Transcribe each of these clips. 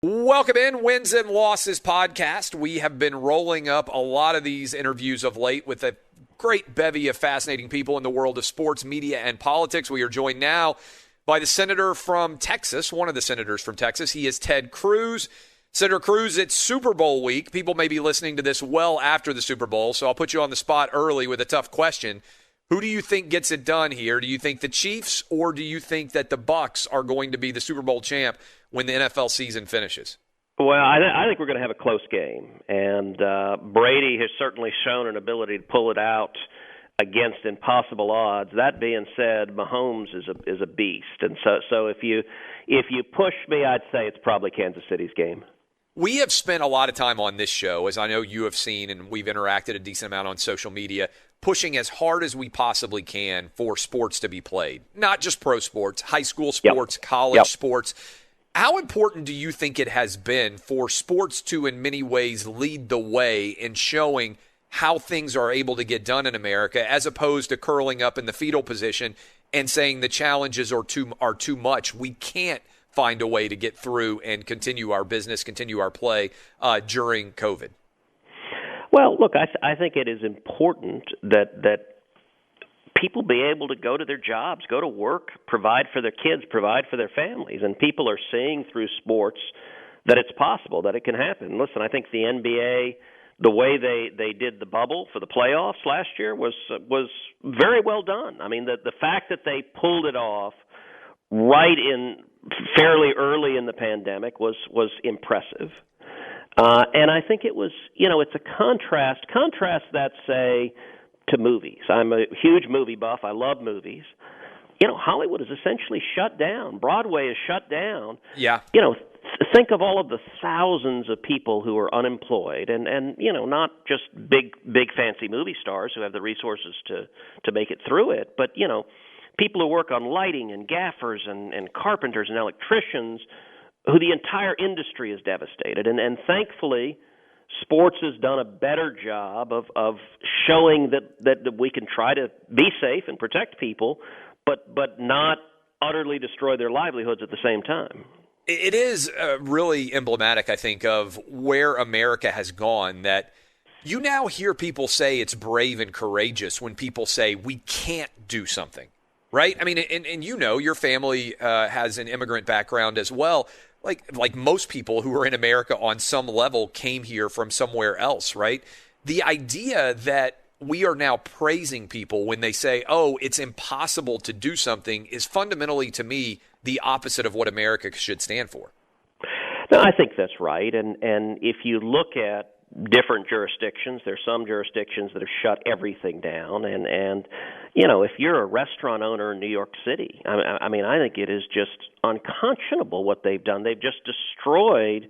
Welcome in, Wins and Losses podcast. We have been rolling up a lot of these interviews of late with a great bevy of fascinating people in the world of sports, media, and politics. We are joined now by the senator from Texas, one of the senators from Texas. He is Ted Cruz. Senator Cruz, it's Super Bowl week. People may be listening to this well after the Super Bowl, so I'll put you on the spot early with a tough question. Who do you think gets it done here? Do you think the Chiefs, or do you think that the Bucs are going to be the Super Bowl champ when the NFL season finishes? Well, I think we're going to have a close game, and Brady has certainly shown an ability to pull it out against impossible odds. That being said, Mahomes is a beast, and so if you push me, I'd say it's probably Kansas City's game. We have spent a lot of time on this show, as I know you have seen, and we've interacted a decent amount on social media, pushing as hard as we possibly can for sports to be played. Not just pro sports, high school sports, college sports. How important do you think it has been for sports to, in many ways, lead the way in showing how things are able to get done in America, as opposed to curling up in the fetal position and saying the challenges are too much? We can't find a way to get through and continue our business, continue our play during COVID. Well, look, I think it is important that people be able to go to their jobs, go to work, provide for their kids, provide for their families. And people are seeing through sports that it's possible, that it can happen. Listen, I think the NBA, the way they did the bubble for the playoffs last year was very well done. I mean, the fact that they pulled it off right in fairly early in the pandemic was impressive. And I think it was, it's a contrast that, say, to movies. I'm a huge movie buff. I love movies. Hollywood is essentially shut down. Broadway is shut down. Yeah. Think of all of the thousands of people who are unemployed and not just big fancy movie stars who have the resources to make it through it, but, people who work on lighting and gaffers and carpenters and electricians who the entire industry is devastated. And thankfully, sports has done a better job of showing that we can try to be safe and protect people, but not utterly destroy their livelihoods at the same time. It is really emblematic, I think, of where America has gone, that you now hear people say it's brave and courageous when people say we can't do something, right? I mean, and your family has an immigrant background as well. Like most people who are in America on some level came here from somewhere else, right? The idea that we are now praising people when they say, oh, it's impossible to do something is fundamentally, to me, the opposite of what America should stand for. No, I think that's right. And if you look at different jurisdictions, there's some jurisdictions that have shut everything down. And if you're a restaurant owner in New York City, I mean, I think it is just unconscionable what they've done. They've just destroyed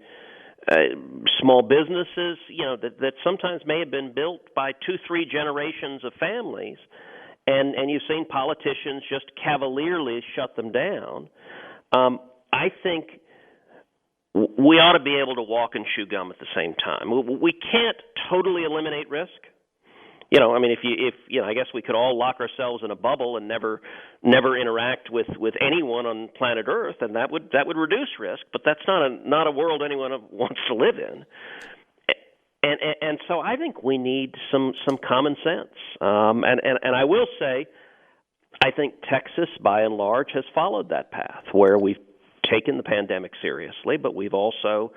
small businesses, that sometimes may have been built by 2-3 generations of families. And you've seen politicians just cavalierly shut them down. I think we ought to be able to walk and chew gum at the same time. We can't totally eliminate risk. I guess we could all lock ourselves in a bubble and never interact with anyone on planet Earth, and that would reduce risk. But that's not a world anyone wants to live in. And so I think we need some common sense. And I will say, I think Texas, by and large, has followed that path where we've taken the pandemic seriously, but we've also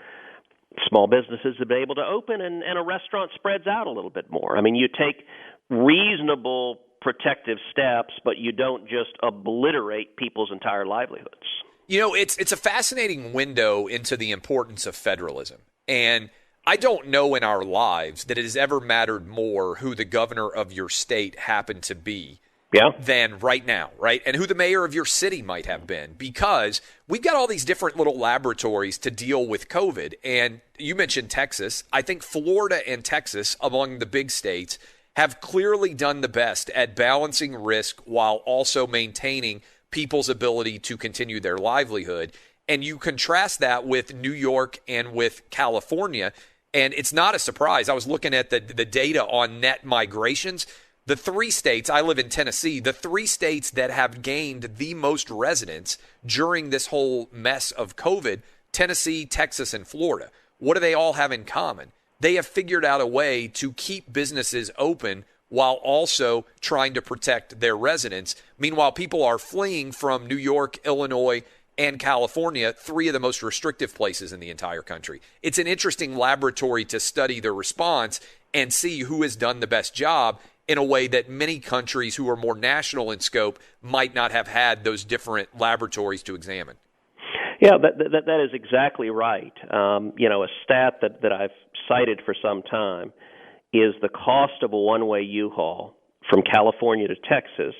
small businesses have been able to open, and a restaurant spreads out a little bit more. I mean, you take reasonable protective steps, but you don't just obliterate people's entire livelihoods. It's a fascinating window into the importance of federalism. And I don't know in our lives that it has ever mattered more who the governor of your state happened to be than right now, right? And who the mayor of your city might have been, because we've got all these different little laboratories to deal with COVID. And you mentioned Texas. I think Florida and Texas, among the big states, have clearly done the best at balancing risk while also maintaining people's ability to continue their livelihood. And you contrast that with New York and with California, and it's not a surprise. I was looking at the data on net migrations. The 3 states, I live in Tennessee, the 3 states that have gained the most residents during this whole mess of COVID, Tennessee, Texas, and Florida. What do they all have in common? They have figured out a way to keep businesses open while also trying to protect their residents. Meanwhile, people are fleeing from New York, Illinois, and California, 3 of the most restrictive places in the entire country. It's an interesting laboratory to study the response and see who has done the best job in a way that many countries who are more national in scope might not have had those different laboratories to examine. Yeah, that is exactly right. A stat that I've cited for some time is the cost of a one-way U-Haul from California to Texas.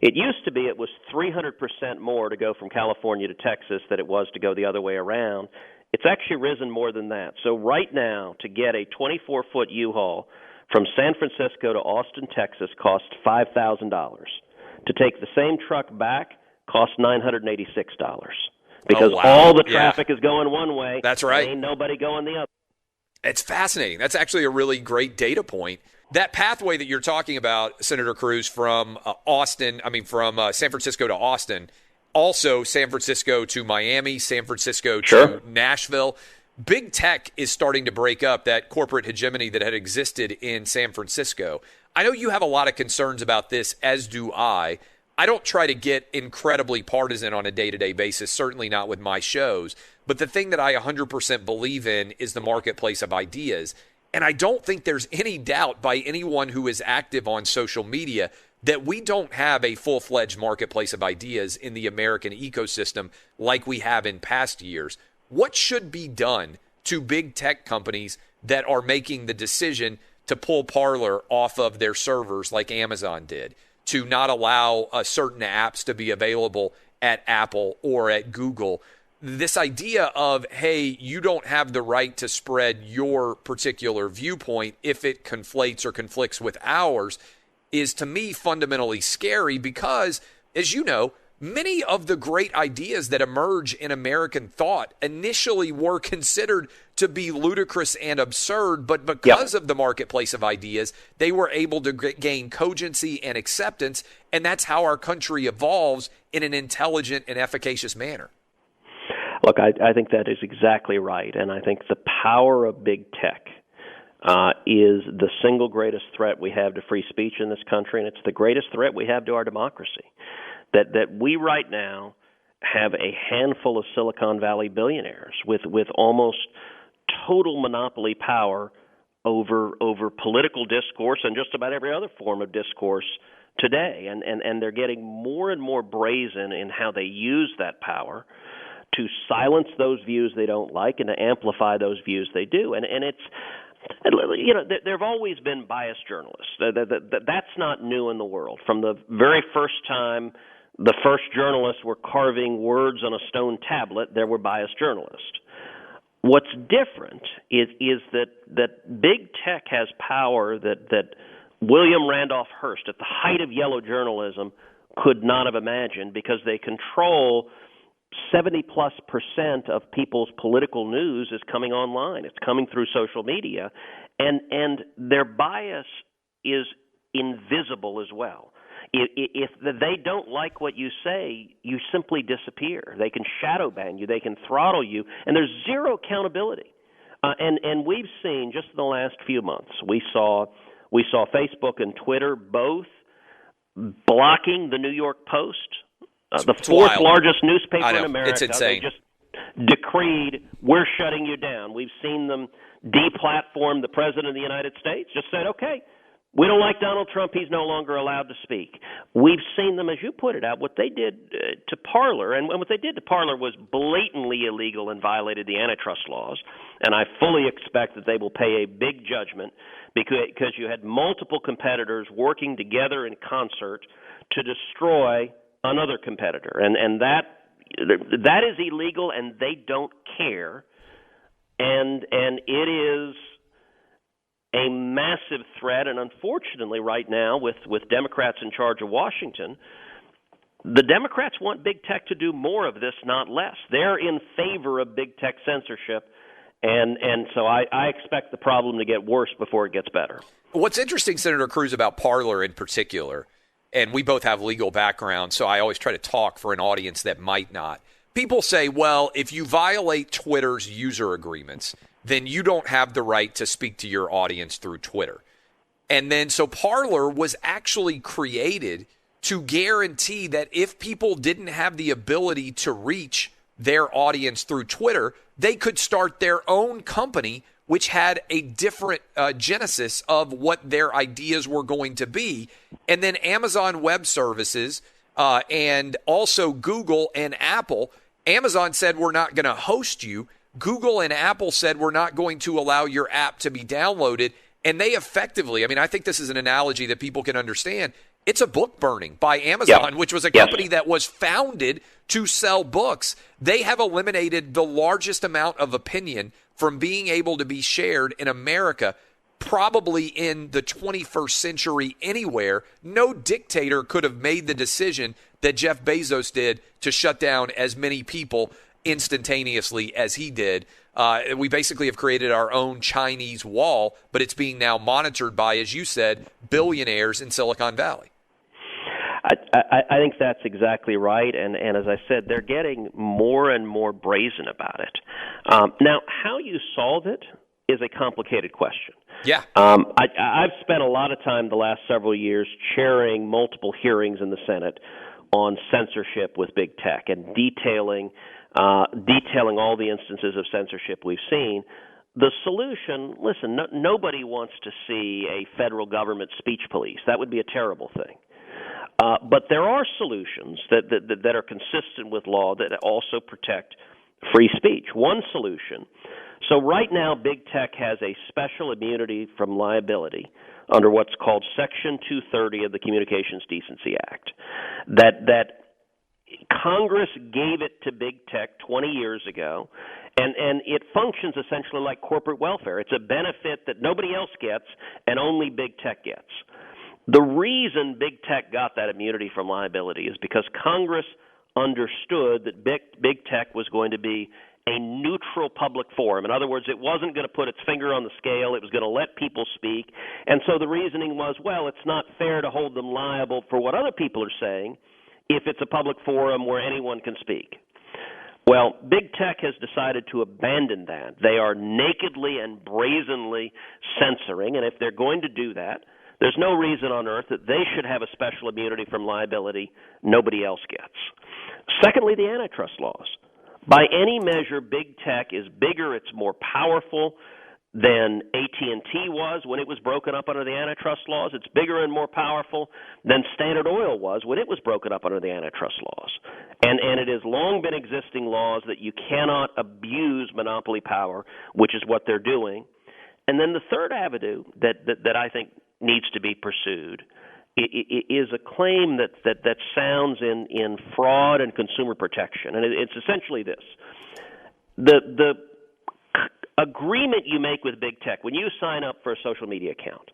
It used to be it was 300% more to go from California to Texas than it was to go the other way around. It's actually risen more than that. So right now, to get a 24-foot U-Haul from San Francisco to Austin, Texas, costs $5,000. To take the same truck back costs $986. Because all the traffic is going one way. That's right. Ain't nobody going the other. It's fascinating. That's actually a really great data point. That pathway that you're talking about, Senator Cruz, from San Francisco to Austin, also San Francisco to Miami, San Francisco to Nashville. Big tech is starting to break up that corporate hegemony that had existed in San Francisco. I know you have a lot of concerns about this, as do I. I don't try to get incredibly partisan on a day-to-day basis, certainly not with my shows. But the thing that I 100% believe in is the marketplace of ideas. And I don't think there's any doubt by anyone who is active on social media that we don't have a full-fledged marketplace of ideas in the American ecosystem like we have in past years. What should be done to big tech companies that are making the decision to pull Parler off of their servers like Amazon did, to not allow certain apps to be available at Apple or at Google? This idea of, hey, you don't have the right to spread your particular viewpoint if it conflates or conflicts with ours is, to me, fundamentally scary because, as you know, many of the great ideas that emerge in American thought initially were considered to be ludicrous and absurd, but because of the marketplace of ideas, they were able to gain cogency and acceptance, and that's how our country evolves in an intelligent and efficacious manner. Look, I think that is exactly right, and I think the power of big tech is the single greatest threat we have to free speech in this country, and it's the greatest threat we have to our democracy. That we right now have a handful of Silicon Valley billionaires with almost total monopoly power over political discourse and just about every other form of discourse today. And they're getting more and more brazen in how they use that power to silence those views they don't like and to amplify those views they do. And it's, there have always been biased journalists. That's not new in the world. From the very first time the first journalists were carving words on a stone tablet, there were biased journalists. What's different is that big tech has power that William Randolph Hearst, at the height of yellow journalism, could not have imagined, because they control 70+% of people's political news is coming online. It's coming through social media, and their bias is invisible as well. If they don't like what you say, you simply disappear. They can shadow ban you. They can throttle you, and there's zero accountability. And we've seen, just in the last few months, we saw Facebook and Twitter both blocking the New York Post, the fourth largest newspaper in America. It's insane. They just decreed, we're shutting you down. We've seen them deplatform the President of the United States, just said, okay, we don't like Donald Trump. He's no longer allowed to speak. We've seen them, as you put it out, what they did to Parler. And what they did to Parler was blatantly illegal and violated the antitrust laws. And I fully expect that they will pay a big judgment because you had multiple competitors working together in concert to destroy another competitor. And that is illegal, and they don't care. And it is a massive threat, and unfortunately right now with Democrats in charge of Washington, the Democrats want big tech to do more of this, not less. They're in favor of big tech censorship, and so I expect the problem to get worse before it gets better. What's interesting, Senator Cruz, about Parler in particular, and we both have legal backgrounds, so I always try to talk for an audience that might not. people say, well, if you violate Twitter's user agreements, then you don't have the right to speak to your audience through Twitter. And then so Parler was actually created to guarantee that if people didn't have the ability to reach their audience through Twitter, they could start their own company, which had a different genesis of what their ideas were going to be. And then Amazon Web Services and also Google and Apple. Amazon said, we're not going to host you. Google and Apple said, we're not going to allow your app to be downloaded. And they effectively, I mean, I think this is an analogy that people can understand. It's a book burning by Amazon, which was a company that was founded to sell books. They have eliminated the largest amount of opinion from being able to be shared in America, probably in the 21st century anywhere. No dictator could have made the decision that Jeff Bezos did to shut down as many people instantaneously as he did. We basically have created our own Chinese wall, but it's being now monitored by, as you said, billionaires in Silicon Valley. I think that's exactly right, and as I said, they're getting more and more brazen about it. Now, how you solve it is a complicated question. Yeah. I've spent a lot of time the last several years chairing multiple hearings in the Senate on censorship with big tech and detailing all the instances of censorship we've seen. The solution, listen, nobody wants to see a federal government speech police. That would be a terrible thing. But there are solutions that are consistent with law that also protect free speech. One solution. So right now, big tech has a special immunity from liability under what's called Section 230 of the Communications Decency Act. That Congress gave it to big tech 20 years ago, and it functions essentially like corporate welfare. It's a benefit that nobody else gets and only big tech gets. The reason big tech got that immunity from liability is because Congress understood that big tech was going to be a neutral public forum. In other words, it wasn't going to put its finger on the scale. It was going to let people speak. And so the reasoning was, well, it's not fair to hold them liable for what other people are saying if it's a public forum where anyone can speak. Well, big tech has decided to abandon that. They are nakedly and brazenly censoring, and if they're going to do that, there's no reason on earth that they should have a special immunity from liability nobody else gets. Secondly, the antitrust laws. By any measure, big tech is bigger, it's more powerful than AT&T was when it was broken up under the antitrust laws. It's bigger and more powerful than Standard Oil was when it was broken up under the antitrust laws. And it has long been existing laws that you cannot abuse monopoly power, which is what they're doing. And then the third avenue that I think needs to be pursued is a claim that sounds in fraud and consumer protection. And it's essentially this. The agreement you make with big tech, when you sign up for a social media account,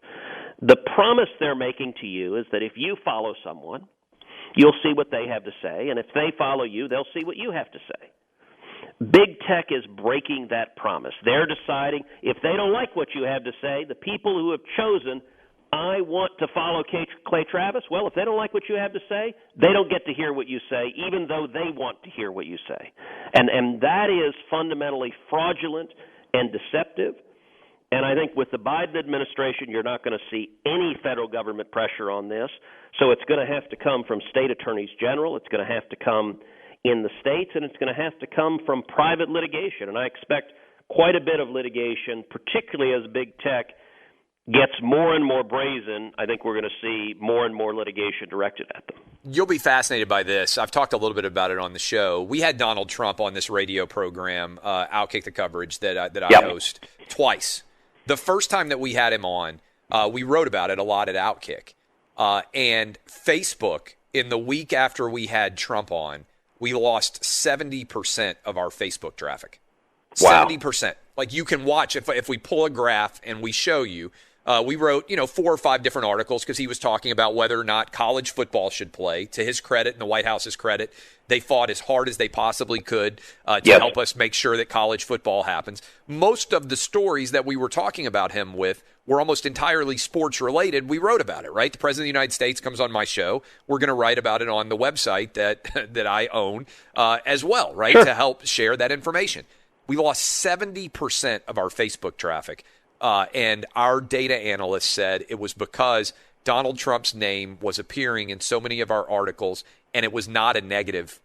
the promise they're making to you is that if you follow someone, you'll see what they have to say, and if they follow you, they'll see what you have to say. Big tech is breaking that promise. They're deciding if they don't like what you have to say, the people who have chosen, I want to follow Clay Travis, well, if they don't like what you have to say, they don't get to hear what you say, even though they want to hear what you say. And that is fundamentally fraudulent and deceptive. And I think with the Biden administration, you're not going to see any federal government pressure on this. So it's going to have to come from state attorneys general. It's going to have to come in the states, and it's going to have to come from private litigation. And I expect quite a bit of litigation, particularly as big tech gets more and more brazen. I think we're going to see more and more litigation directed at them. You'll be fascinated by this. I've talked a little bit about it on the show. We had Donald Trump on this radio program, Outkick the Coverage, that I host twice. The first time that we had him on, we wrote about it a lot at Outkick. And Facebook, in the week after we had Trump on, we lost 70% of our Facebook traffic. Wow. 70%. Like you can watch, if we pull a graph and we show you, We wrote, 4 or 5 different articles because he was talking about whether or not college football should play. To his credit and the White House's credit, they fought as hard as they possibly could to help us make sure that college football happens. Most of the stories that we were talking about him with were almost entirely sports related. We wrote about it, right? The President of the United States comes on my show. We're going to write about it on the website that I own as well, right? Sure. To help share that information. We lost 70% of our Facebook traffic. And our data analyst said it was because Donald Trump's name was appearing in so many of our articles, and it was not a negative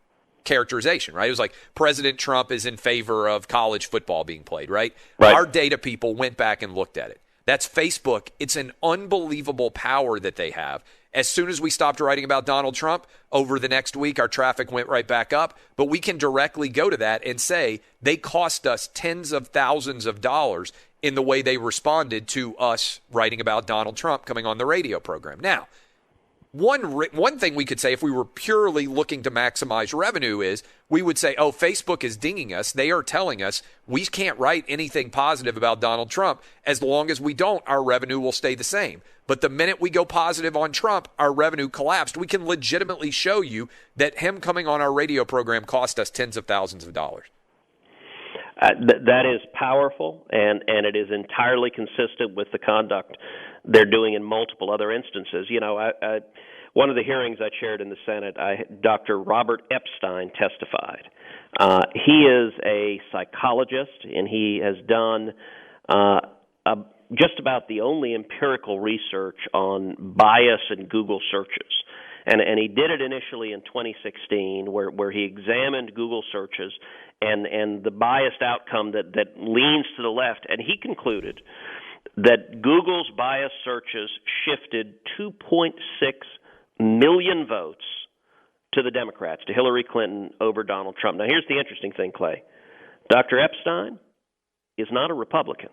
characterization, right? It was like President Trump is in favor of college football being played, right? Our data people went back and looked at it. That's Facebook. It's an unbelievable power that they have. As soon as we stopped writing about Donald Trump, over the next week, our traffic went right back up. But we can directly go to that and say they cost us tens of thousands of dollars in the way they responded to us writing about Donald Trump coming on the radio program. Now, one thing we could say if we were purely looking to maximize revenue is we would say, oh, Facebook is dinging us. They are telling us we can't write anything positive about Donald Trump. As long as we don't, our revenue will stay the same. But the minute we go positive on Trump, our revenue collapsed. We can legitimately show you that him coming on our radio program cost us tens of thousands of dollars. That is powerful, and it is entirely consistent with the conduct they're doing in multiple other instances. One of the hearings I chaired in the Senate, Dr. Robert Epstein testified. He is a psychologist, and he has done just about the only empirical research on bias in Google searches. And he did it initially in 2016, where he examined Google searches and the biased outcome that leans to the left. And he concluded that Google's biased searches shifted 2.6 million votes to the Democrats, to Hillary Clinton over Donald Trump. Now, here's the interesting thing, Clay. Dr. Epstein is not a Republican.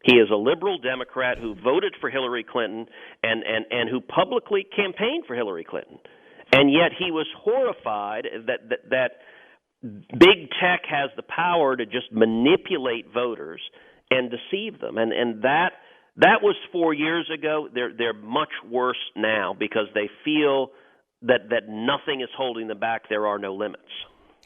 He is a liberal Democrat who voted for Hillary Clinton and who publicly campaigned for Hillary Clinton. And yet he was horrified that big tech has the power to just manipulate voters and deceive them. And that was 4 years ago. They're much worse now because they feel that nothing is holding them back. There are no limits.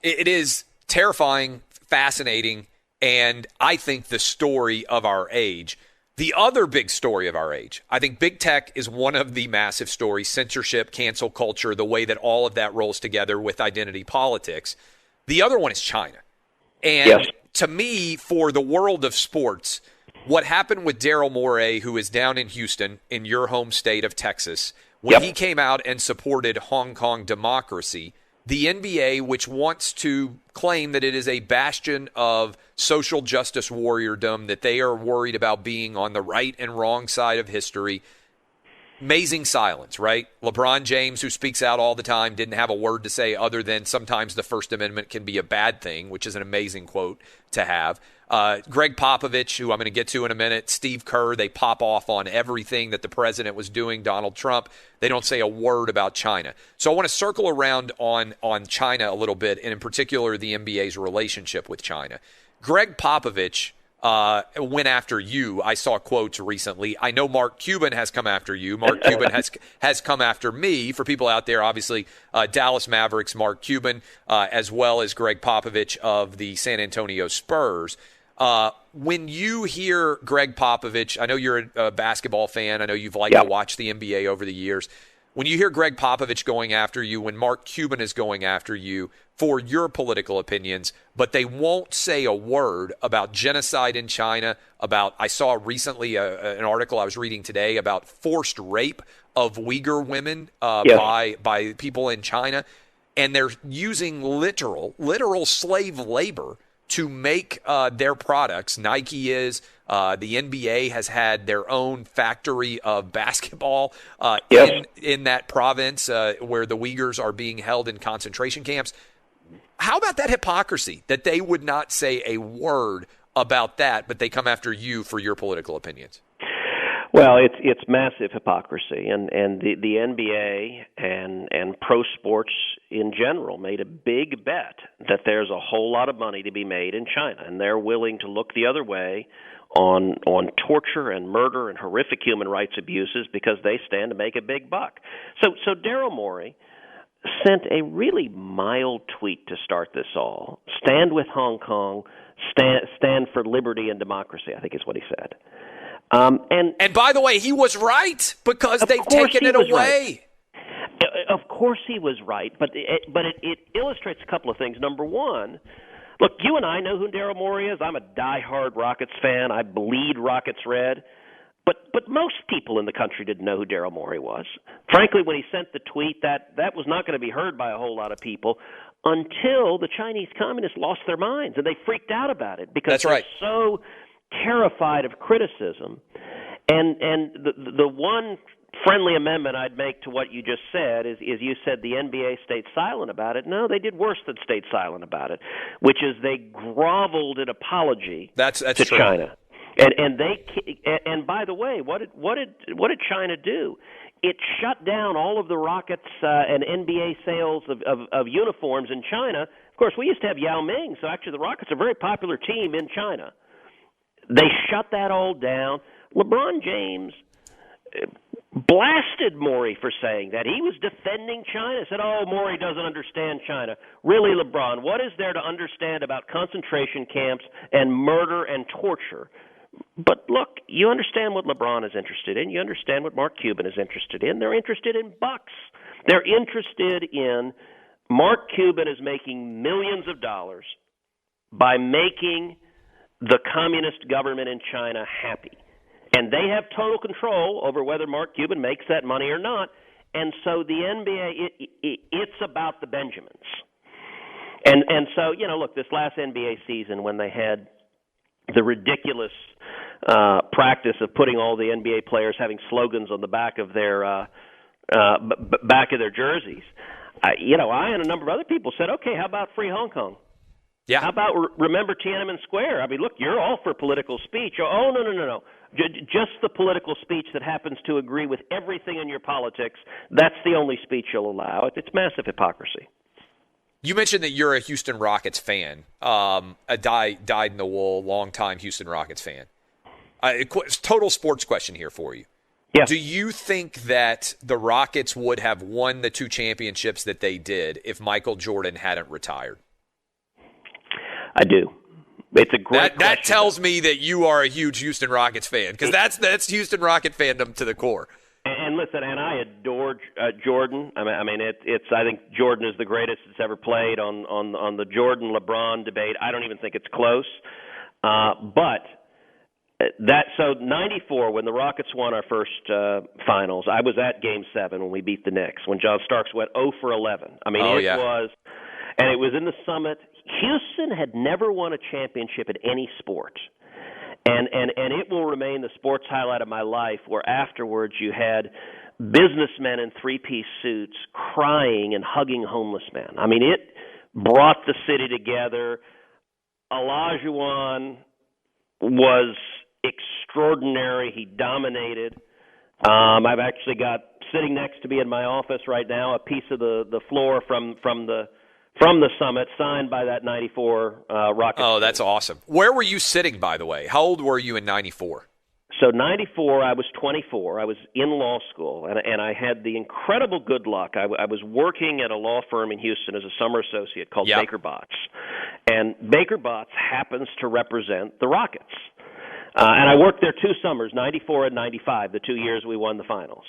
It is terrifying, fascinating, and I think the story of our age. The other big story of our age, I think big tech is one of the massive stories, censorship, cancel culture, the way that all of that rolls together with identity politics. The other one is China. And to me, for the world of sports, what happened with Daryl Morey, who is down in Houston, in your home state of Texas, when he came out and supported Hong Kong democracy, the NBA, which wants to claim that it is a bastion of social justice warriordom, that they are worried about being on the right and wrong side of history, amazing silence, right? LeBron James, who speaks out all the time, didn't have a word to say other than sometimes the First Amendment can be a bad thing, which is an amazing quote to have. Greg Popovich, who I'm going to get to in a minute, Steve Kerr, they pop off on everything that the president was doing, Donald Trump. They don't say a word about China. So I want to circle around on China a little bit, and in particular the NBA's relationship with China. Greg Popovich went after you. I saw quotes recently. I know Mark Cuban has come after you. Mark Cuban has come after me. For people out there, obviously, Dallas Mavericks, Mark Cuban, as well as Greg Popovich of the San Antonio Spurs. When you hear Greg Popovich, I know you're a basketball fan. I know you've liked to watch the NBA over the years. When you hear Greg Popovich going after you, when Mark Cuban is going after you for your political opinions, but they won't say a word about genocide in China, I saw recently an article I was reading today about forced rape of Uyghur women by people in China, and they're using literal slave labor to make their products. Nike is. The NBA has had their own factory of basketball in that province where the Uyghurs are being held in concentration camps. How about that hypocrisy that they would not say a word about that, but they come after you for your political opinions? Well, it's massive hypocrisy, and the NBA and pro sports in general made a big bet that there's a whole lot of money to be made in China, and they're willing to look the other way on torture and murder and horrific human rights abuses because they stand to make a big buck. So Daryl Morey sent a really mild tweet to start this all. Stand with Hong Kong, stand for liberty and democracy, I think is what he said. And by the way, he was right because they've taken it away. Right. Of course he was right, but it illustrates a couple of things. Number one, look, you and I know who Daryl Morey is. I'm a diehard Rockets fan. I bleed Rockets red. But most people in the country didn't know who Daryl Morey was. Frankly, when he sent the tweet, that was not going to be heard by a whole lot of people until the Chinese communists lost their minds, and they freaked out about it because they're so terrified of criticism. And the one friendly amendment I'd make to what you just said is you said the NBA stayed silent about it. No, they did worse than stayed silent about it, which is they groveled in apology to true. China. And by the way, what did China do? It shut down all of the Rockets and NBA sales of uniforms in China. Of course, we used to have Yao Ming, so actually the Rockets are a very popular team in China. They shut that all down. LeBron James blasted Morey for saying that. He was defending China, said, oh, Morey doesn't understand China. Really, LeBron, what is there to understand about concentration camps and murder and torture? But look, you understand what LeBron is interested in. You understand what Mark Cuban is interested in. They're interested in bucks. They're interested in Mark Cuban is making millions of dollars by making the communist government in China happy. And they have total control over whether Mark Cuban makes that money or not. And so the NBA, it's about the Benjamins. And so, look, this last NBA season when they had the ridiculous practice of putting all the NBA players having slogans on the back of their jerseys, I and a number of other people said, okay, how about free Hong Kong? Yeah. How about remember Tiananmen Square? I mean, look, you're all for political speech. Oh, no. Just the political speech that happens to agree with everything in your politics, that's the only speech you'll allow. It's massive hypocrisy. You mentioned that you're a Houston Rockets fan, a dyed-in-the-wool, longtime Houston Rockets fan. Total sports question here for you. Yeah. Do you think that the Rockets would have won the 2 championships that they did if Michael Jordan hadn't retired? I do. It's a great question. That tells me that you are a huge Houston Rockets fan because that's Houston Rocket fandom to the core. And listen, and I adore Jordan. I mean, it's. I think Jordan is the greatest that's ever played on the Jordan LeBron debate. I don't even think it's close. But so 94 when the Rockets won our first finals, I was at Game 7 when we beat the Knicks when John Starks went 0 for 11. I mean, was, and it was in the Summit. Houston had never won a championship in any sport. And it will remain the sports highlight of my life where afterwards you had businessmen in 3-piece suits crying and hugging homeless men. I mean, it brought the city together. Olajuwon was extraordinary. He dominated. I've actually got sitting next to me in my office right now a piece of the floor from the Summit, signed by that 94 Rockets. Oh, that's awesome. Where were you sitting, by the way? How old were you in 94? So 94, I was 24. I was in law school, and I had the incredible good luck. I was working at a law firm in Houston as a summer associate called Baker Botts. And Baker Botts happens to represent the Rockets. And I worked there 2 summers, 94 and 95, the 2 years we won the finals.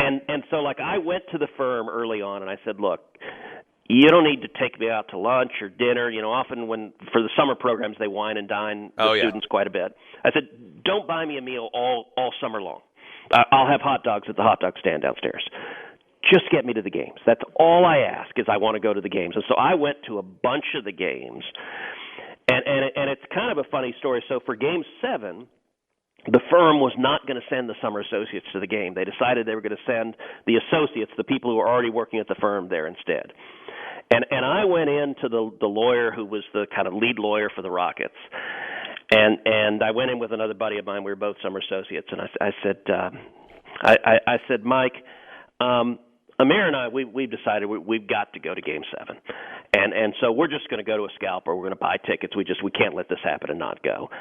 And so, I went to the firm early on, and I said, look, you don't need to take me out to lunch or dinner. Often for the summer programs, they wine and dine the students quite a bit. I said, don't buy me a meal all summer long. I'll have hot dogs at the hot dog stand downstairs. Just get me to the games. That's all I ask is I want to go to the games. And so I went to a bunch of the games. And it's kind of a funny story. So for Game 7, the firm was not going to send the summer associates to the game. They decided they were going to send the associates, the people who were already working at the firm, there instead. And I went in to the lawyer who was the kind of lead lawyer for the Rockets, and I went in with another buddy of mine. We were both summer associates, and I said, Mike, Amir and I, we've decided we've got to go to Game 7, and so we're just going to go to a scalper. We're going to buy tickets. We can't let this happen and not go.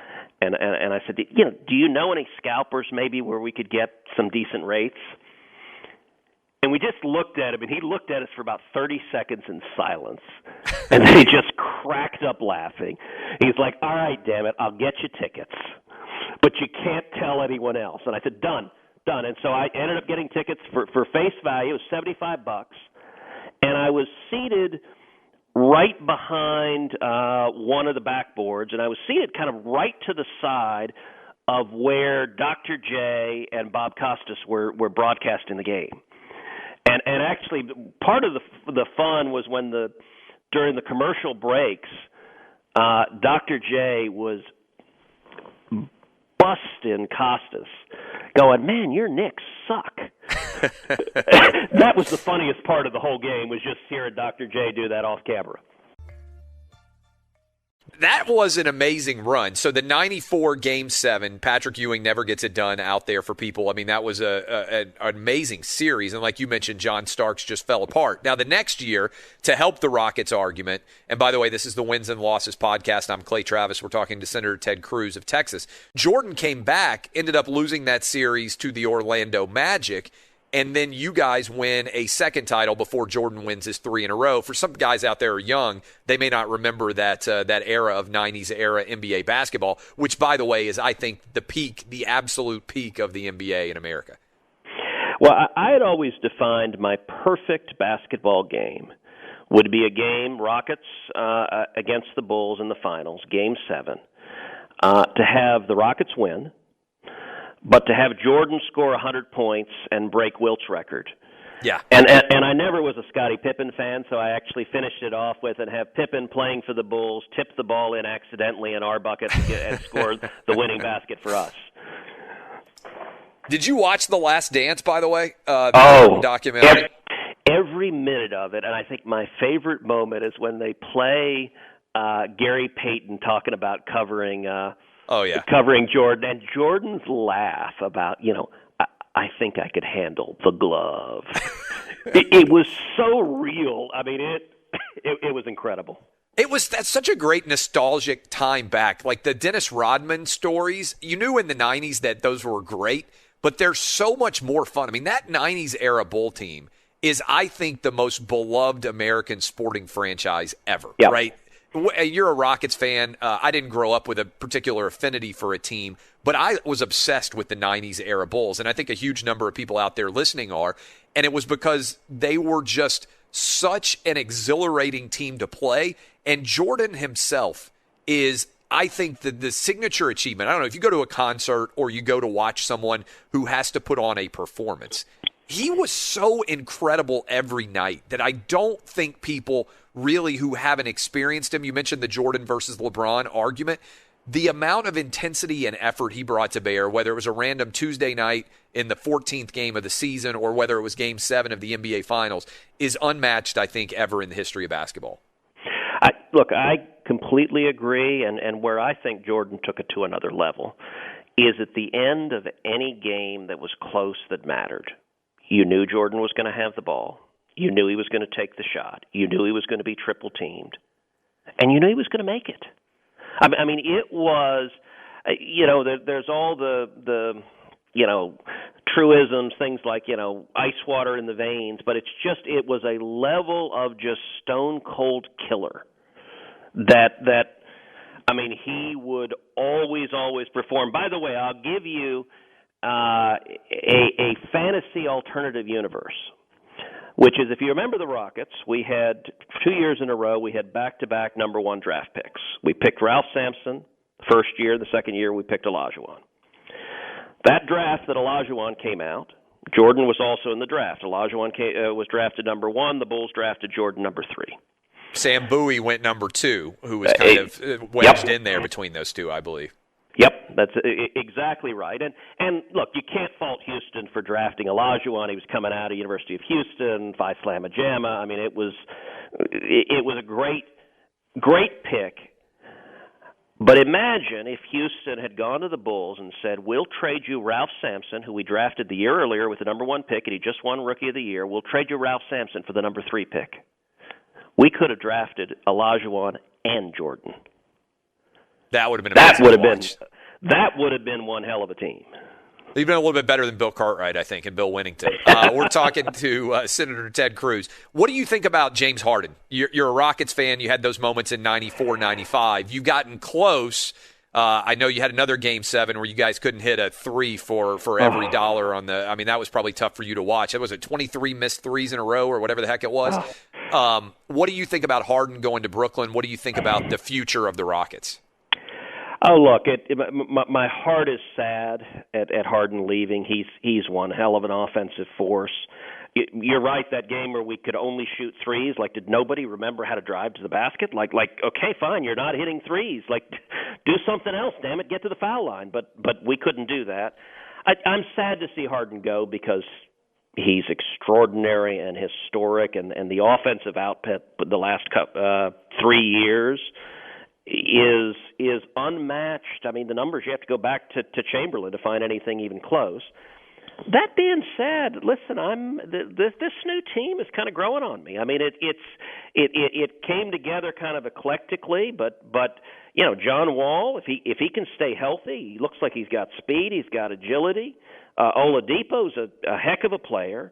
and I said, do you know any scalpers maybe where we could get some decent rates? And we just looked at him, and he looked at us for about 30 seconds in silence. And then he just cracked up laughing. He's like, all right, damn it, I'll get you tickets. But you can't tell anyone else. And I said, done. And so I ended up getting tickets for face value. It was $75. And I was seated right behind one of the backboards, and I was seated kind of right to the side of where Dr. J and Bob Costas were broadcasting the game. And actually, part of the fun was when during the commercial breaks, Dr. J was busting Costas, going, "Man, your Knicks suck." That was the funniest part of the whole game, was just hearing Dr. J do that off camera. That was an amazing run. So the 94 Game 7, Patrick Ewing never gets it done out there for people. I mean, that was an amazing series. And like you mentioned, John Starks just fell apart. Now, the next year, to help the Rockets argument, and by the way, this is the Wins and Losses podcast. I'm Clay Travis. We're talking to Senator Ted Cruz of Texas. Jordan came back, ended up losing that series to the Orlando Magic. And then you guys win a second title before Jordan wins his 3 in a row. For some guys out there who are young, they may not remember that era of 90s era NBA basketball, which, by the way, is, I think, the absolute peak of the NBA in America. Well, I had always defined my perfect basketball game would be a game, Rockets against the Bulls in the finals, Game 7, to have the Rockets win, but to have Jordan score 100 points and break Wilt's record. Yeah. And I never was a Scottie Pippen fan, so I actually finished it off with and have Pippen playing for the Bulls, tip the ball in accidentally in our bucket and score the winning basket for us. Did you watch The Last Dance, by the way? The documentary? Every minute of it, and I think my favorite moment is when they play Gary Payton talking about covering Jordan, and Jordan's laugh about, I think I could handle the glove. it was so real. I mean, it was incredible. That's such a great nostalgic time back. Like the Dennis Rodman stories, you knew in the 90s that those were great, but they're so much more fun. I mean, that 90s era Bull team is, I think, the most beloved American sporting franchise ever, right? You're a Rockets fan. I didn't grow up with a particular affinity for a team, but I was obsessed with the 90s era Bulls, and I think a huge number of people out there listening are, and it was because they were just such an exhilarating team to play, and Jordan himself is, I think, the signature achievement. I don't know, if you go to a concert or you go to watch someone who has to put on a performance, he was so incredible every night that I don't think people really who haven't experienced him, you mentioned the Jordan versus LeBron argument, the amount of intensity and effort he brought to bear, whether it was a random Tuesday night in the 14th game of the season or whether it was Game 7 of the NBA Finals, is unmatched, I think, ever in the history of basketball. Look, I completely agree, and where I think Jordan took it to another level is at the end of any game that was close that mattered. You knew Jordan was going to have the ball. You knew he was going to take the shot. You knew he was going to be triple teamed. And you knew he was going to make it. I mean, it was, there's all the truisms, things like, ice water in the veins, but it was a level of just stone cold killer that he would always perform. By the way, I'll give you a fantasy alternative universe, which is, if you remember the Rockets, we had 2 years in a row, we had back-to-back number 1 draft picks. We picked Ralph Sampson the first year. The second year, we picked Olajuwon. That draft that Olajuwon came out, Jordan was also in the draft. Olajuwon was drafted number 1. The Bulls drafted Jordan number 3. Sam Bowie went number 2, who was kind of wedged in there between those two, I believe. Yep, that's exactly right. And look, you can't fault Houston for drafting Olajuwon. He was coming out of University of Houston, Phi Slamma Jamma. I mean, it was a great pick. But imagine if Houston had gone to the Bulls and said, "We'll trade you Ralph Sampson, who we drafted the year earlier with the number 1 pick, and he just won Rookie of the Year. We'll trade you Ralph Sampson for the number 3 pick." We could have drafted Olajuwon and Jordan. That would have been amazing. That would have been one hell of a team. You've been a little bit better than Bill Cartwright, I think, and Bill Winnington. We're talking to Senator Ted Cruz. What do you think about James Harden? You're a Rockets fan. You had those moments in 94, 95. You've gotten close. I know you had another Game 7 where you guys couldn't hit a three for every dollar on the – I mean, that was probably tough for you to watch. That was 23 missed threes in a row or whatever the heck it was. What do you think about Harden going to Brooklyn? What do you think about the future of the Rockets? Oh, look, my heart is sad at Harden leaving. He's one hell of an offensive force. You're right, that game where we could only shoot threes, like, did nobody remember how to drive to the basket? Like, okay, fine, you're not hitting threes. Like, do something else, damn it, get to the foul line. But we couldn't do that. I'm sad to see Harden go because he's extraordinary and historic, and the offensive output the last 3 years is unmatched. I mean, the numbers, you have to go back to Chamberlain to find anything even close. That being said, listen, this new team is kind of growing on me. I mean, it came together kind of eclectically, but you know, John Wall, if he can stay healthy, he looks like he's got speed, he's got agility. Oladipo's a heck of a player.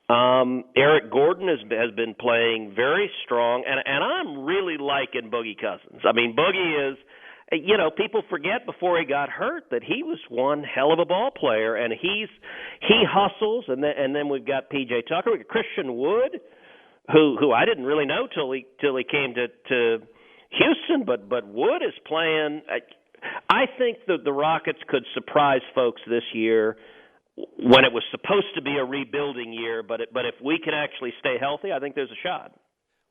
Eric Gordon has been playing very strong, and I'm really liking Boogie Cousins. I mean, Boogie is, you know, people forget before he got hurt that he was one hell of a ball player, and he hustles, and then we've got P.J. Tucker, we've got Christian Wood, who I didn't really know till he came to Houston, but Wood is playing. I think that the Rockets could surprise folks this year when it was supposed to be a rebuilding year, but if we can actually stay healthy, I think there's a shot.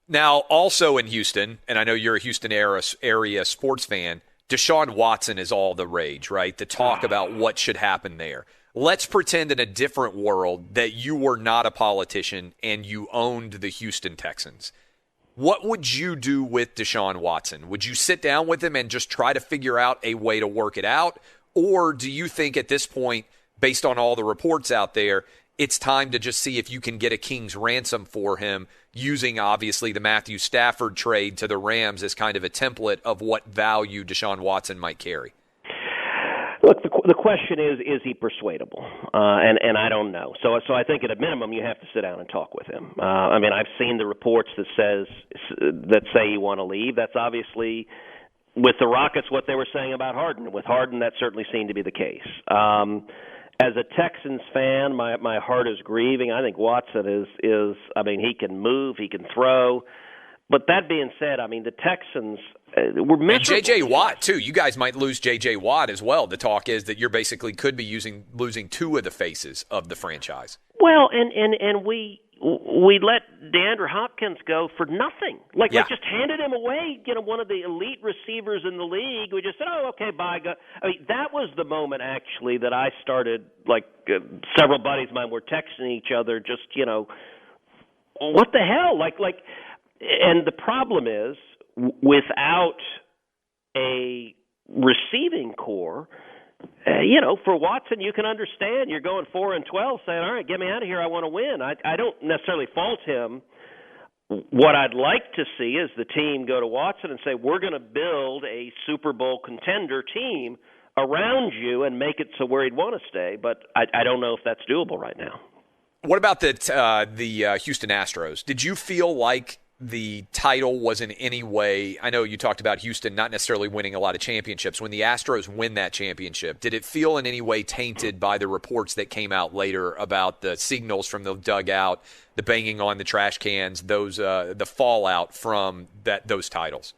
Now, also in Houston, and I know you're a Houston area sports fan, Deshaun Watson is all the rage, right? The talk about what should happen there. Let's pretend in a different world that you were not a politician and you owned the Houston Texans. What would you do with Deshaun Watson? Would you sit down with him and just try to figure out a way to work it out? Or do you think at this point, based on all the reports out there, it's time to just see if you can get a king's ransom for him, using obviously the Matthew Stafford trade to the Rams as kind of a template of what value Deshaun Watson might carry? Look, the question is he persuadable? And I don't know. So I think at a minimum you have to sit down and talk with him. I mean, I've seen the reports that say you want to leave. That's obviously, with the Rockets, what they were saying about Harden. With Harden, that certainly seemed to be the case. As a Texans fan, my heart is grieving. I think Watson is. I mean, he can move, he can throw. But that being said, I mean, the Texans were miserable. And J.J. Watt, too. You guys might lose J.J. Watt as well. The talk is that you're basically could be losing two of the faces of the franchise. Well, and we let DeAndre Hopkins go for nothing. Like, we just handed him away, you know, one of the elite receivers in the league. We just said, oh, okay, bye. Go. I mean, that was the moment, actually, that I started, like, several buddies of mine were texting each other just, you know, what the hell? Like, and the problem is, without a receiving core, you know, for Watson, you can understand you're going 4-12, saying, all right, get me out of here, I want to win. I don't necessarily fault him. What I'd like to see is the team go to Watson and say, we're going to build a Super Bowl contender team around you and make it so where he'd want to stay. But I don't know if that's doable right now. What about the Houston Astros? Did you feel like the title was in any way, I know you talked about Houston not necessarily winning a lot of championships. When the Astros win that championship, did it feel in any way tainted by the reports that came out later about the signals from the dugout, the banging on the trash cans, those the fallout from those titles?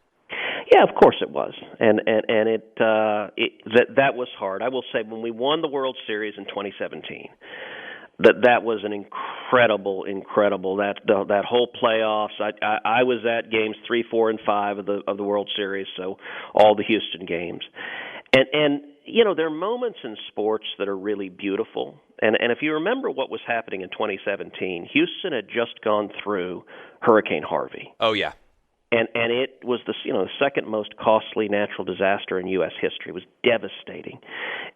Yeah, of course it was, and that was hard. I will say when we won the World Series in 2017. That was an incredible that whole playoffs. I was at games 3, 4, and 5 of the World Series, so all the Houston games, and you know there are moments in sports that are really beautiful. And if you remember what was happening in 2017, Houston had just gone through Hurricane Harvey. Oh yeah. And it was the second most costly natural disaster in U.S. history. It was devastating,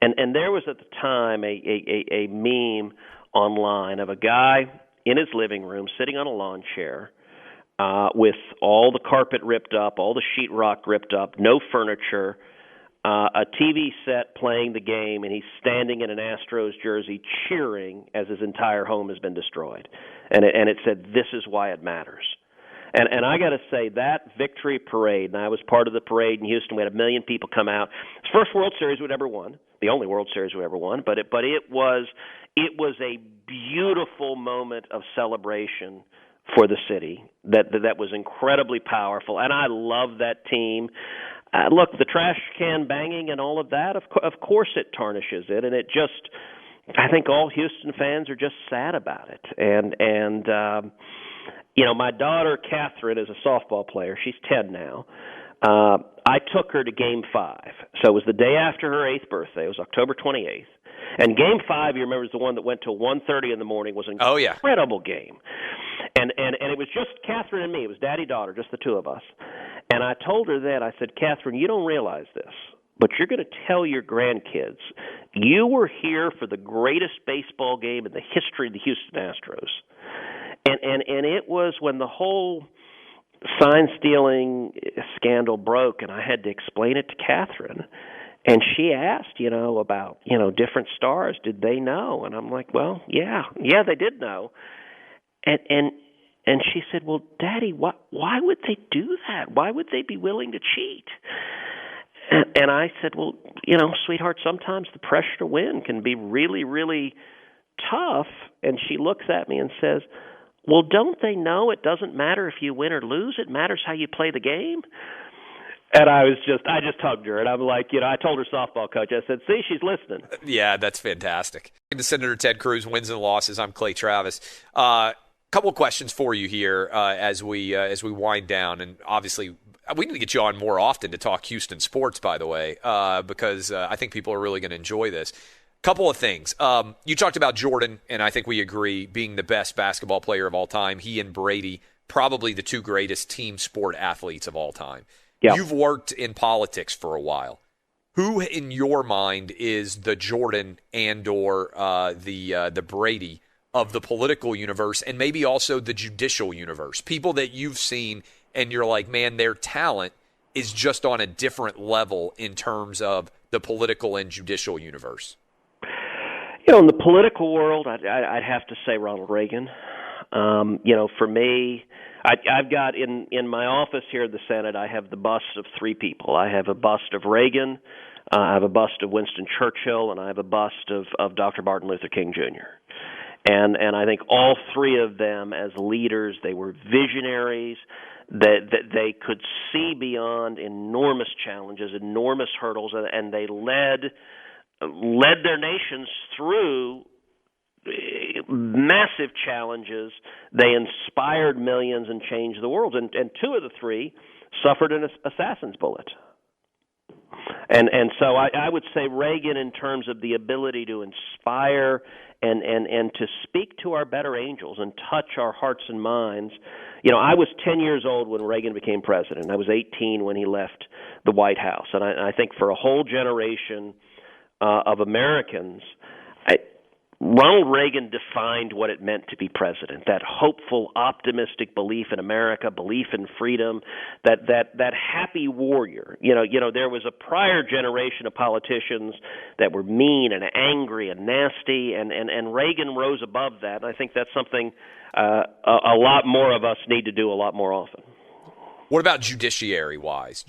and there was at the time a meme online of a guy in his living room sitting on a lawn chair with all the carpet ripped up, all the sheetrock ripped up, no furniture, a TV set playing the game, and he's standing in an Astros jersey cheering as his entire home has been destroyed. And it said, "This is why it matters." And I got to say, that victory parade, and I was part of the parade in Houston. We had 1 million people come out. It's the first World Series we'd ever won, the only World Series we ever won. But it was a beautiful moment of celebration for the city that was incredibly powerful. And I love that team. Look, the trash can banging and all of that, of course it tarnishes it, and it just, I think all Houston fans are just sad about it. And my daughter, Catherine, is a softball player. She's 10 now. I took her to Game 5. So it was the day after her 8th birthday. It was October 28th. And Game 5, you remember, is the one that went till 1:30 in the morning. Was an incredible game. And it was just Catherine and me. It was daddy-daughter, just the two of us. And I told her that. I said, "Catherine, you don't realize this, but you're going to tell your grandkids you were here for the greatest baseball game in the history of the Houston Astros." And it was when the whole sign stealing scandal broke, and I had to explain it to Catherine. And she asked, about, different stars. Did they know? And I'm like, well, yeah, they did know. And she said, "Well, Daddy, why would they do that? Why would they be willing to cheat?" And I said, "Well, sweetheart, sometimes the pressure to win can be really, really tough." And she looks at me and says, "Well, don't they know it doesn't matter if you win or lose? It matters how you play the game?" And I just hugged her, and I'm like, I told her softball coach, I said, "See, she's listening." Yeah, that's fantastic. To Senator Ted Cruz, wins and losses. I'm Clay Travis. Couple of questions for you here as we wind down, and obviously we need to get you on more often to talk Houston sports, by the way, because I think people are really going to enjoy this. Couple of things. You talked about Jordan, and I think we agree, being the best basketball player of all time. He and Brady, probably the two greatest team sport athletes of all time. Yep. You've worked in politics for a while. Who, in your mind, is the Jordan and/or the Brady of the political universe, and maybe also the judicial universe? People that you've seen, and you're like, man, their talent is just on a different level in terms of the political and judicial universe. In the political world, I'd have to say Ronald Reagan. For me, I've got in my office here in the Senate, I have the busts of three people. I have a bust of Reagan, I have a bust of Winston Churchill, and I have a bust of Dr. Martin Luther King Jr. And I think all three of them as leaders, they were visionaries, that they could see beyond enormous challenges, enormous hurdles, and they led their nations through massive challenges. They inspired millions and changed the world. And two of the three suffered an assassin's bullet. And so I would say Reagan, in terms of the ability to inspire and to speak to our better angels and touch our hearts and minds. I was 10 years old when Reagan became president. I was 18 when he left the White House. And I think for a whole generation of Americans, Ronald Reagan defined what it meant to be president, that hopeful, optimistic belief in America, belief in freedom, that happy warrior. There was a prior generation of politicians that were mean and angry and nasty, and Reagan rose above that. And I think that's something a lot more of us need to do a lot more often. What about judicial-wise?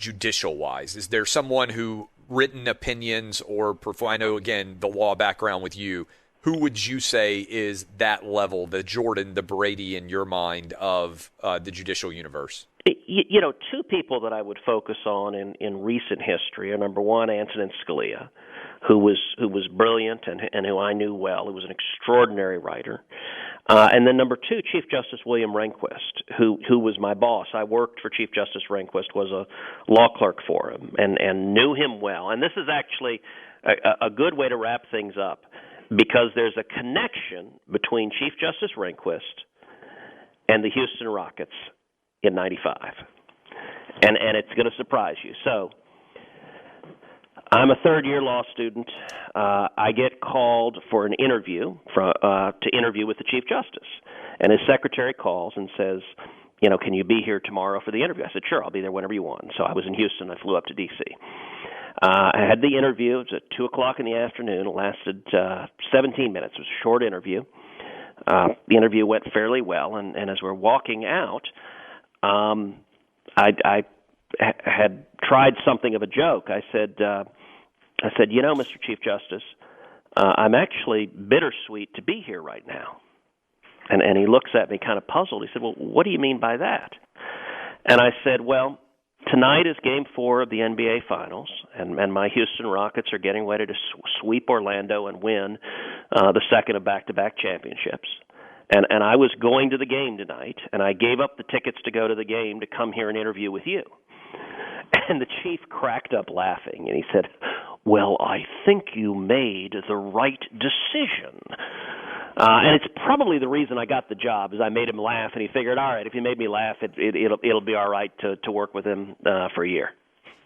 Is there someone who written opinions or I know, again, the law background with you, who would you say is that level, the Jordan, the Brady in your mind of the judicial universe? Two people that I would focus on in recent history are, number one, Antonin Scalia, who was brilliant and who I knew well. He was an extraordinary writer. And then number two, Chief Justice William Rehnquist, who was my boss. I worked for Chief Justice Rehnquist, was a law clerk for him, and knew him well. And this is actually a good way to wrap things up, because there's a connection between Chief Justice Rehnquist and the Houston Rockets in '95. And it's going to surprise you. So I'm a third-year law student. I get called for an interview to interview with the Chief Justice. And his secretary calls and says, can you be here tomorrow for the interview? I said, sure, I'll be there whenever you want. So I was in Houston. I flew up to D.C. I had the interview. It was at 2 o'clock in the afternoon. It lasted 17 minutes. It was a short interview. The interview went fairly well, and as we're walking out, I had tried something of a joke. I said, Mr. Chief Justice, I'm actually bittersweet to be here right now. And he looks at me kind of puzzled. He said, well, what do you mean by that? And I said, well, tonight is Game 4 of the NBA Finals, and my Houston Rockets are getting ready to sweep Orlando and win the second of back-to-back championships. And I was going to the game tonight, and I gave up the tickets to go to the game to come here and interview with you. And the chief cracked up laughing, and he said, well, I think you made the right decision. And it's probably the reason I got the job, is I made him laugh, and he figured, all right, if you made me laugh, it'll be all right to work with him for a year.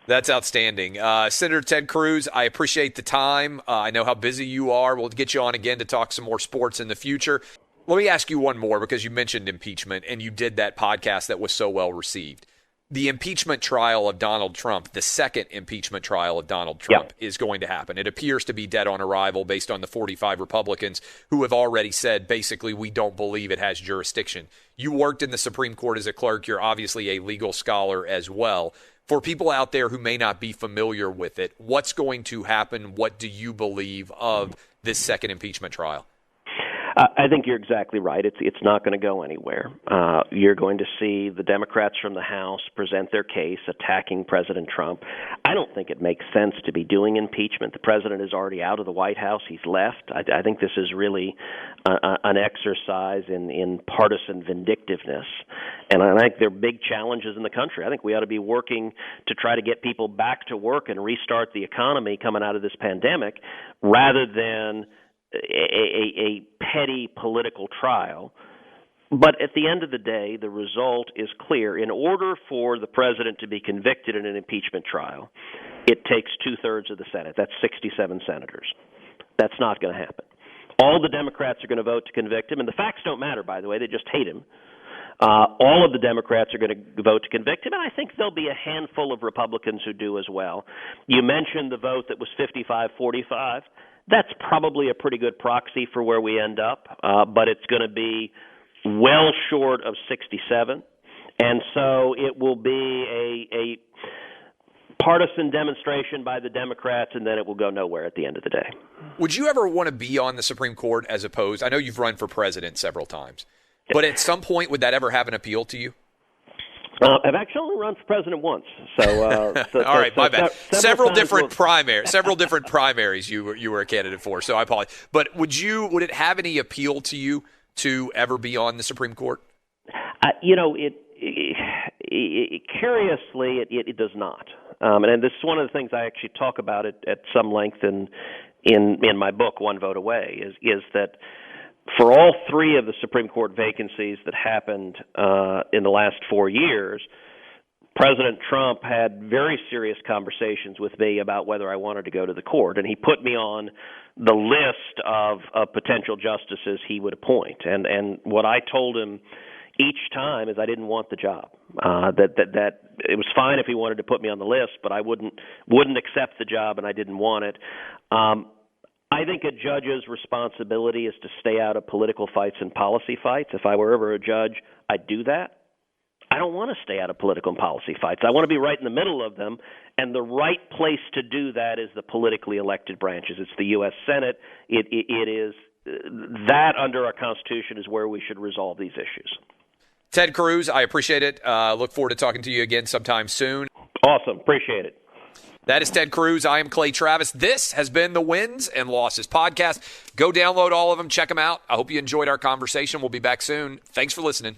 That's outstanding. Senator Ted Cruz, I appreciate the time. I know how busy you are. We'll get you on again to talk some more sports in the future. Let me ask you one more, because you mentioned impeachment, and you did that podcast that was so well received. The impeachment trial of Donald Trump, the second impeachment trial of Donald Trump, is going to happen. It appears to be dead on arrival based on the 45 Republicans who have already said, basically, we don't believe it has jurisdiction. You worked in the Supreme Court as a clerk. You're obviously a legal scholar as well. For people out there who may not be familiar with it, what's going to happen? What do you believe of this second impeachment trial? I think you're exactly right. It's not going to go anywhere. You're going to see the Democrats from the House present their case attacking President Trump. I don't think it makes sense to be doing impeachment. The president is already out of the White House. He's left. I think this is really an exercise in partisan vindictiveness. And I think there are big challenges in the country. I think we ought to be working to try to get people back to work and restart the economy coming out of this pandemic, rather than a petty political trial. But at the end of the day, the result is clear. In order for the president to be convicted in an impeachment trial, it takes 2/3 of the Senate. That's 67 senators. That's not going to happen. All the Democrats are going to vote to convict him, and the facts don't matter, by the way. They just hate him. All of the Democrats are going to vote to convict him, and I think there'll be a handful of Republicans who do as well. You mentioned the vote that was 55-45. That's probably a pretty good proxy for where we end up, but it's going to be well short of 67. And so it will be a partisan demonstration by the Democrats, and then it will go nowhere at the end of the day. Would you ever want to be on the Supreme Court as opposed? I know you've run for president several times, but at some point, would that ever have an appeal to you? I've actually only run for president once. So, all right, my bad. Several different primaries you were a candidate for. So I apologize. But would it have any appeal to you to ever be on the Supreme Court? Curiously, it does not. And this is one of the things I actually talk about at some length in my book, One Vote Away, is that for all three of the Supreme Court vacancies that happened in the last 4 years, President Trump had very serious conversations with me about whether I wanted to go to the court, and he put me on the list of potential justices he would appoint. And what I told him each time is I didn't want the job. That it was fine if he wanted to put me on the list, but I wouldn't accept the job, and I didn't want it. I think a judge's responsibility is to stay out of political fights and policy fights. If I were ever a judge, I'd do that. I don't want to stay out of political and policy fights. I want to be right in the middle of them, and the right place to do that is the politically elected branches. It's the U.S. Senate. It is that under our Constitution is where we should resolve these issues. Ted Cruz, I appreciate it. Look forward to talking to you again sometime soon. Awesome. Appreciate it. That is Ted Cruz. I am Clay Travis. This has been the Wins and Losses podcast. Go download all of them. Check them out. I hope you enjoyed our conversation. We'll be back soon. Thanks for listening.